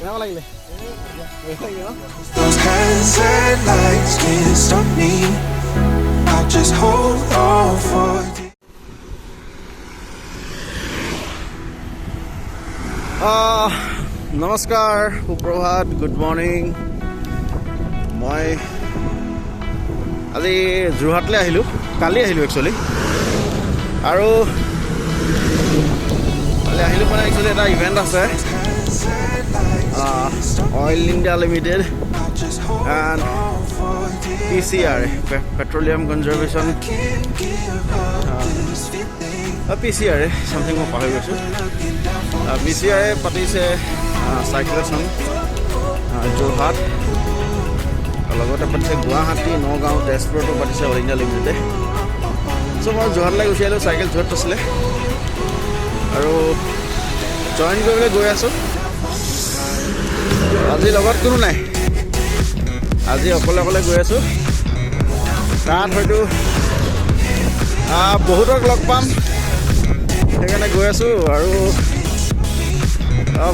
কেনেকুৱা লাগিলে Those hands and lights can't stop me. I'll just hold on for dear. নমস্কাৰ সুপ্ৰভাত good morning মই আজি যোৰহাটলৈ আহিলোঁ কালি আহিলোঁ একচুৱেলি আৰু কালি আহিলোঁ মানে একচুৱেলি এটা ইভেণ্ট আছে oil India limited and PCR petroleum conservation PCR something মই পাহৰি গৈছোঁ PCR পাতিছে চাইক্লেশ্যন যোৰহাট লগতে পাতিছে গুৱাহাটী নগাঁও তেজপুৰতো পাতিছে অল ইণ্ডিয়া লিমিটেডে চ' মই যোৰহাটলৈ গুচি আহিলোঁ চাইকেল যোৰহাট আছিলে আৰু জইন কৰিবলৈ গৈ আছোঁ আজি লগত কোনো নাই আজি অকলে অকলে গৈ আছোঁ তাত হয়তো বহুতক লগ পাম সেইকাৰণে গৈ আছোঁ আৰু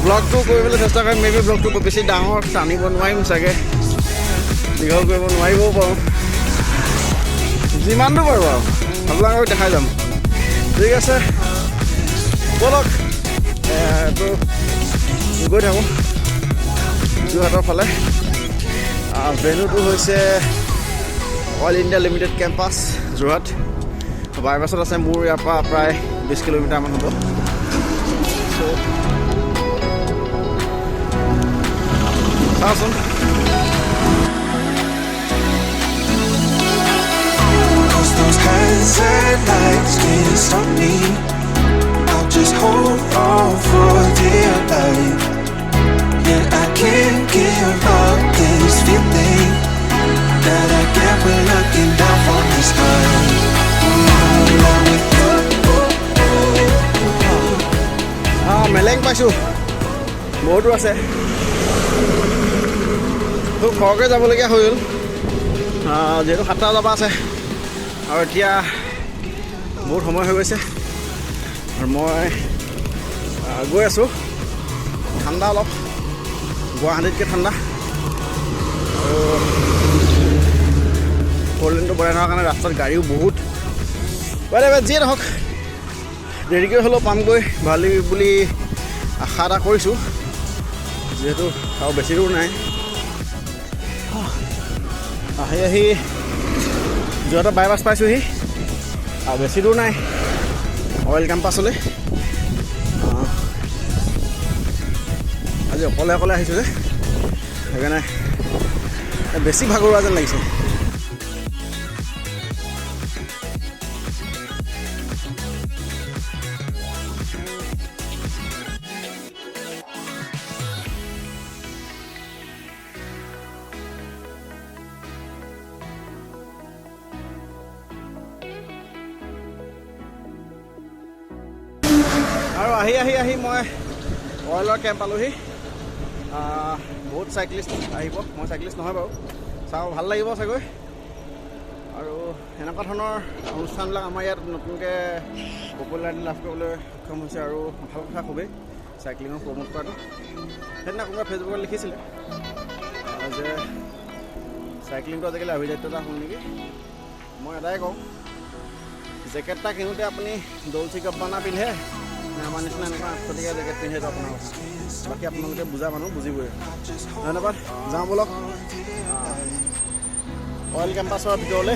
ব্লগটো কৰিবলৈ চেষ্টা কৰিম মেবি ব্লগটো বেছি ডাঙৰ টানিব নোৱাৰিম চাগে দীঘল কৰিব নোৱাৰিবও পাৰোঁ যিমানটো পাৰোঁ আৰু আপোনালোকক দেখাই যাম ঠিক আছে ব'লক এইটো গৈ থাকোঁ যোৰহাটৰ ফালে ভেন্যুটো হৈছে Oil India Limited campus Jorhat বাইপাছত আছে মোৰ ইয়াৰ পৰা প্ৰায় 20 কিলোমিটাৰমান হ'ব চাওঁচোন Those hands and lights can't stop me. I'll just hold on for dear life. Yeah, I can't give up this feeling that I get when looking down from the sky. Meleng পাইছোঁ বহুতো আছে তো খৰকৈ যাবলগীয়া হৈ গ'ল যিহেতু 7টা বজাৰ পৰা আছে আৰু এতিয়া বহুত সময় হৈ গৈছে আৰু মই গৈ আছোঁ ঠাণ্ডা অলপ গুৱাহাটীতকৈ ঠাণ্ডা আৰু ফ'ৰলেনটো বনাই থকাৰ কাৰণে ৰাস্তাত গাড়ীও বহুত যিয়ে নহওক দেৰিকৈ হ'লেও পামগৈ ভালি বুলি আশা এটা কৰিছোঁ যিহেতু আৰু বেছি দূৰ নাই আহি যোৰহাটৰ বাইপাছ পাইছোঁহি আৰু বেছি দূৰ নাই অইল কেম্পাছলৈ আজি অকলে অকলে আহিছোঁ যে সেইকাৰণে বেছি ভাগৰুৱা যেন লাগিছে আৰু আহি মই অইলৰ কেম্প পালোহি বহুত চাইক্লিষ্ট আহিব মই চাইক্লিষ্ট নহয় বাৰু চাওঁ ভাল লাগিব চাগৈ আৰু এনেকুৱা ধৰণৰ অনুষ্ঠানবিলাক আমাৰ ইয়াত নতুনকৈ পপুলাৰিটি লাভ কৰিবলৈ সক্ষম হৈছে আৰু ভাল কথা খুবেই চাইক্লিঙক প্ৰমোট কৰাটো সেইদিনা কোনোবাই ফেচবুকত লিখিছিলে যে চাইক্লিংটো আজিকালি অভিজাত্য এটা হ'ল নেকি মই এটাই কওঁ জেকেট এটা কিনোতে আপুনি ডলচি গাব্বানা পিন্ধে আমাৰ নিচিনা এনেকুৱা 800 টকীয়া জেকেট পিন্ধেতো আপোনাৰ কথা বাকী আপোনালোকে বুজা মানুহ বুজিবই ধন্যবাদ যাওঁ ব'লক অইল কেম্পাছৰ ভিতৰলৈ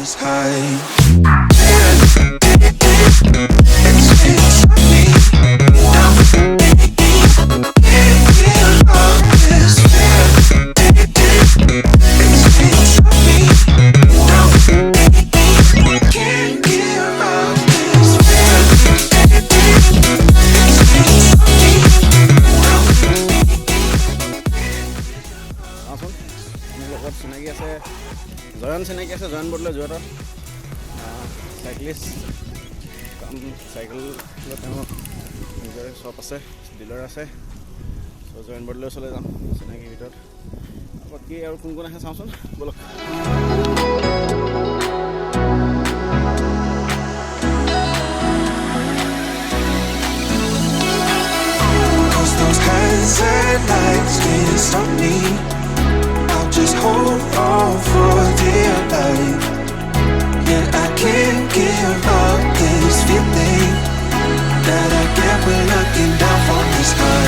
this high. চিনাকি আছে জয়ন বদলৈ যোৰহাটৰ চাইক্লিষ্ট এখন চাইকেল তেওঁ নিজৰ শ্বপ আছে, ডিলাৰ আছে। চ' জইন বৰ্ডলৈ ওচৰলৈ যাম চিনাকি ভিতৰত। বাকী আৰু কোন কোন আহে চাওঁচোন ব'লক। Those hands and lights can't stop me. I'll just hold on for dear life. Yeah, I can't give up this feeling that I get when looking down from the sky.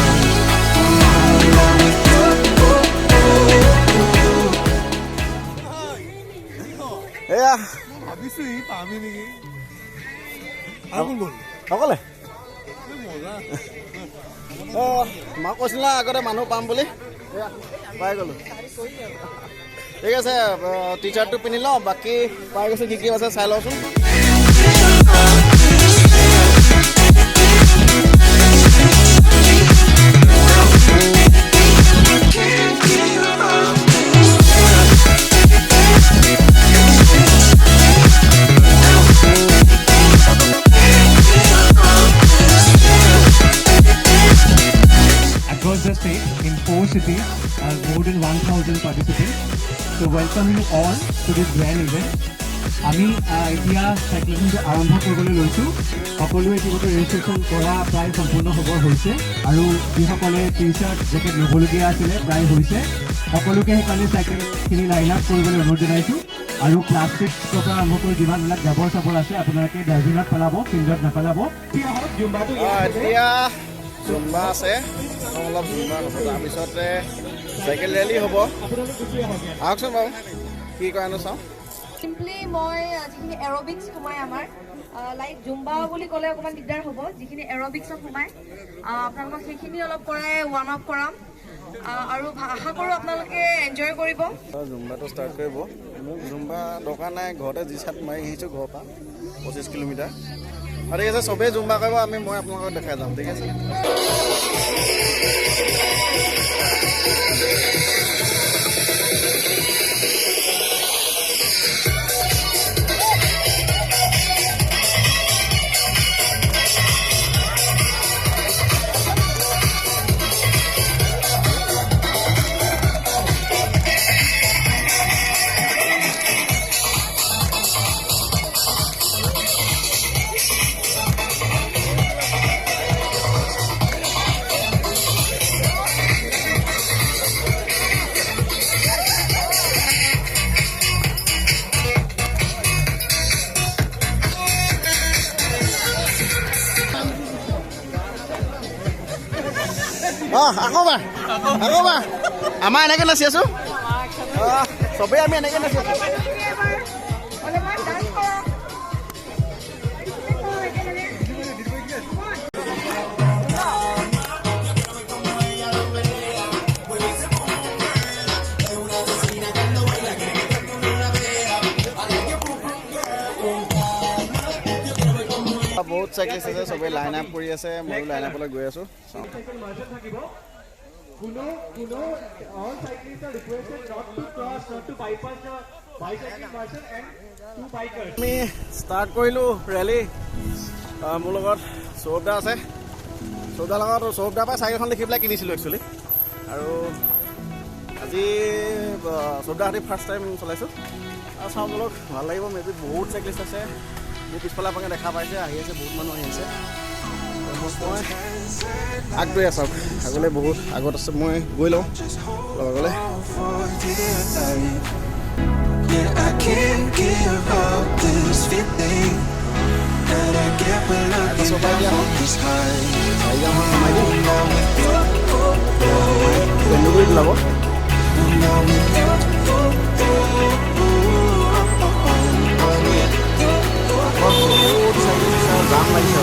Now with এয়া ভাবিছো ই পাবি নেকি আৰু কোন সকলে মজা মাক কৈছিলা আগতে মানুহ পাম বুলি, পাই গ'লোঁ। ঠিক আছে, টি চাৰ্টটো পিন্ধি লওঁ, বাকী পাই গৈছে কি কি আছে চাই লওঁচোন। Across the state in 4 cities are more than 1,000 participants. So welcome you all to this grand event. আমি এতিয়া চাইক্লিংটো আৰম্ভ কৰিবলৈ লৈছোঁ। সকলোৱে ইতিমধ্যে ৰেজিষ্ট্ৰেশ্যন কৰা প্ৰায় সম্পূৰ্ণ হ'ব হৈছে, আৰু যিসকলে টি চাৰ্ট জেকেট ল'বলগীয়া আছিলে প্ৰায় হৈছে। সকলোকে সেইকাৰণে চাইকেলখিনি লাইন আপ কৰিবলৈ অনুৰোধ জনাইছোঁ। আৰু প্লাষ্টিকৰ পৰা আৰম্ভ কৰি যিমানবিলাক জাবৰ চাবৰ আছে আপোনালোকে ডাষ্টবিনত পেলাব, ফিল্ডত নাপেলাব। এতিয়া জুম্বা আছে, অলপ জুম্বা হ'ব, তাৰপিছতে চাইকেল ৰেলী হ'ব। আহকচোন বাৰু কি কৰেনো চাওঁ। চিম্পলি মই যিখিনি এৰবিক্স সোমাই আমাৰ লাইক জুম্বা বুলি ক'লে অকণমান দিগদাৰ হ'ব, যিখিনি এৰবিক্সত সোমাই আপোনালোকক সেইখিনি অলপ কৰাই ৱাৰ্ম আপ কৰাম, আৰু আশা কৰোঁ আপোনালোকে এনজয় কৰিব। জুম্বাটো ষ্টাৰ্ট কৰিব। মোক জুম্বা দৰকাৰ নাই, ঘৰতে যি চাট মাৰি আহিছোঁ ঘৰৰ পৰা 25 কিলোমিটাৰ। আৰু ঠিক আছে, চবেই জুম্বা কৰিব, মই আপোনালোকক দেখাই যাম। ঠিক আছে। আকৌ বা আমাৰ এনেকৈ নাচি আছোঁ, চবেই আমি এনেকৈ নাচি আছোঁ। বহুত চাইক্লিষ্ট আছে, চবেই লাইন আপ কৰি আছে, ময়ো লাইন আপলৈ গৈ আছোঁ। আমি ষ্টাৰ্ট কৰিলোঁ ৰেলী। মোৰ লগত সৌৰভ দা আছে, সৌৰভ দাৰ লগত সৌৰভ দাৰ পৰা চাইকেলখন দেখি পেলাই কিনিছিলোঁ একচুৱেলি। আৰু আজি সৌৰভ দাহঁতি ফাৰ্ষ্ট টাইম চলাইছোঁ, আৰু চাওঁ বোলক ভাল লাগিব। মেবি বহুত চাইক্লিষ্ট আছে, মোৰ পিছফালে আপোনালোকে দেখা পাইছে, আহি আছে, বহুত মানুহ আহি আছে। মই আগগৈ আছোঁ, আগলৈ বহুত আগত আছে, মই গৈ লওঁ আগলৈ। Yeah, I can't give up this feeling that I get when looking down from the sky. Now with you, now with you, জাম লাগিছে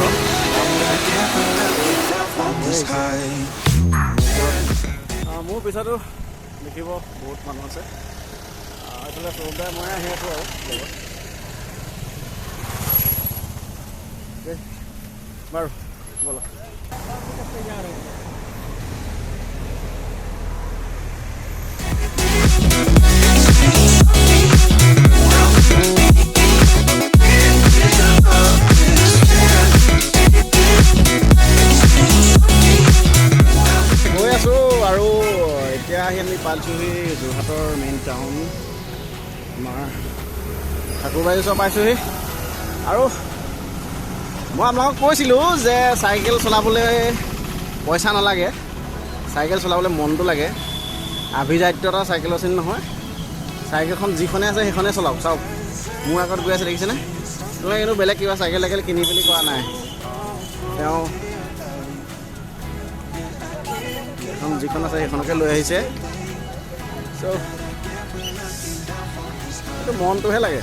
আৰু মোৰ পিছতো দেখিব বহুত মানুহ আছে। এইফালে সৌৰভ মই আহি আছোঁ আৰু লগত। বাৰু ব'লক। ঠাকুৰবাৰী ওচৰ পাইছোঁহি। আৰু মই আপোনালোকক কৈছিলোঁ যে চাইকেল চলাবলৈ পইচা নালাগে, চাইকেল চলাবলৈ মনটো লাগে। আভিজাত্যতা চাইকেলৰ চিন নহয়। চাইকেলখন যিখনে আছে সেইখনে চলাওক। চাওক মোৰ আগত গৈ আছে দেখিছেনে? তোমাক কিন্তু বেলেগ কিবা চাইকেল কিনি পেলি কৰা নাই। তেওঁ এখন যিখন আছে সেইখনকে লৈ আহিছে। চ' এইটো মনটোহে লাগে।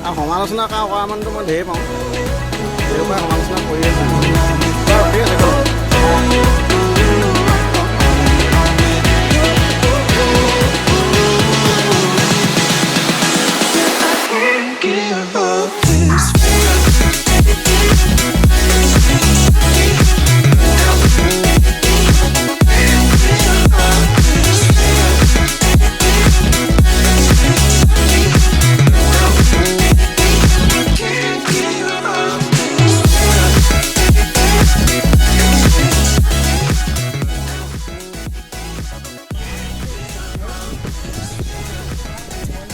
আৰু সমালোচনা কৰা মানুহটো মই ঢেৰ পাওঁ, ঢেৰ পৰা সমালোচনা কৰি আছোঁ। বাৰু ঠিক আছে কওক। Give up this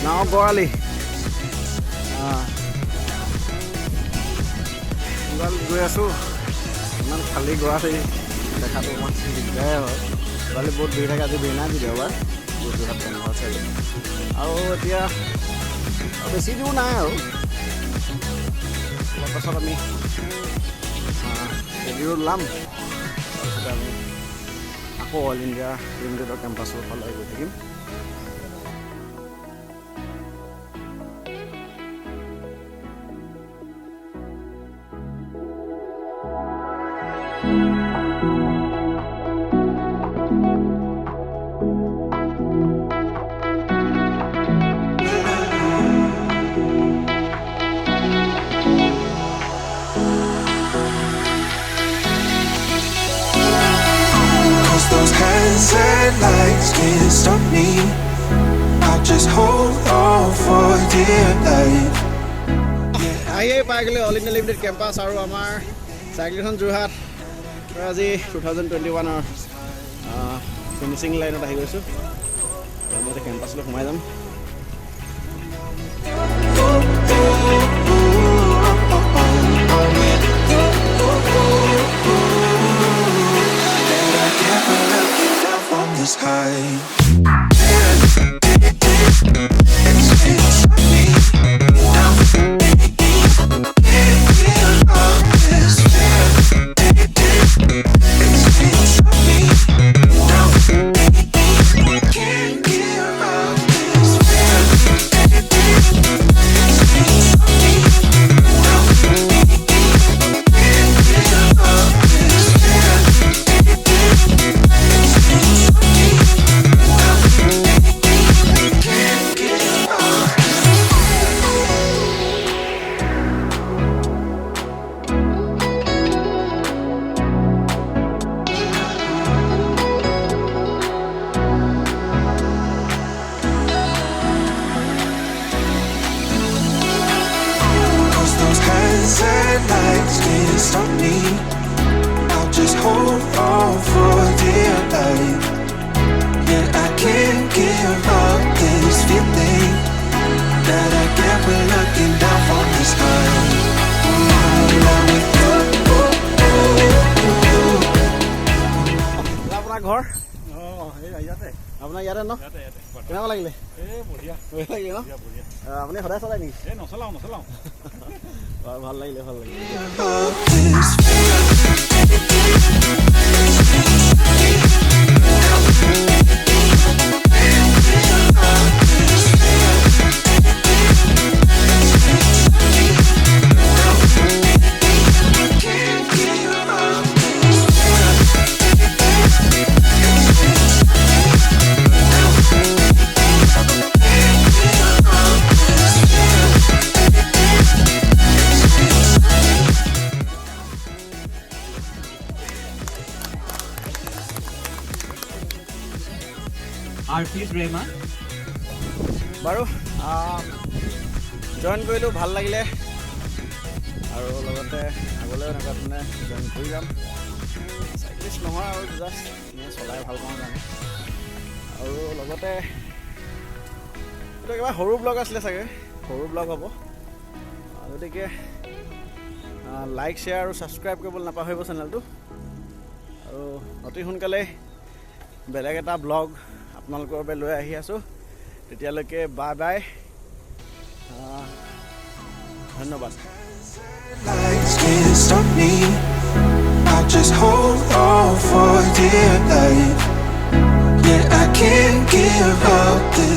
নাও বৰালি গৈ আছোঁ। ইমান খালী গৰালি দেখাটো অকণমান দিগদাৰে হয়। গৰালি বহুত ভিৰ থাকে। আজি ভিৰ নাই, আজি দেওবাৰ, যোৰহাট বন্ধ আছে। আৰু এতিয়া বেছি দূৰ নাই আৰু অলপ পাছত আমি ৰেডিঅ' ওলাম। তাৰপিছতে আমি আকৌ অল ইণ্ডিয়া লিমিটেডৰ কেম্পাছৰ ফালে গৈ থাকিম। those hands and lights can't stop me. I'll just hold on for dear life. আহিয়ে পাই গ'লে অল ইণ্ডিয়া লিমিটেড কেম্পাছ আৰু আমাৰ চাইকেলখন যোৰহাট। আজি 2021ৰ ফিনিচিং লাইনত আহি গৈছোঁ। আমি এতিয়া কেম্পাছলৈ সোমাই যাম। This high. Lights can't stop me. I'll just hold on for dear life. Yeah, I can't give up this feeling that I get when looking down from the sky. আপোনাৰ ঘৰ ইয়াতে আপোনাৰ ইয়াতে ন? কেনেকুৱা লাগিলে? বঢ়িয়া লাগিলে ন? আপুনি সদায় চলাই নেকি? নচলাওঁ ভাল লাগিলে, ভাল লাগিলে। Artist Rehman. বাৰু জইন কৰিলোঁ, ভাল লাগিলে। আৰু লগতে আগলৈও এনেকুৱা ধৰণে জইন কৰি যাম। চাইক্লিষ্ট নহয় আৰু জাষ্ট এনেই চলাই ভাল পাওঁ জানে। আৰু লগতে এইটো একেবাৰে সৰু ব্লগ আছিলে চাগে, সৰু ব্লগ হ'ব। গতিকে লাইক শ্বেয়াৰ আৰু ছাবস্ক্ৰাইব কৰিবলৈ নাপাহৰিব চেনেলটো আৰু অতি সোনকালে বেলেগ এটা ব্লগ আপোনালোকৰ বাবে লৈ আহি আছোঁ তেতিয়ালৈকে বাই বাই ধন্যবাদ Lights can't stop me. I'll just hold on for dear life. Yeah, I can't give up this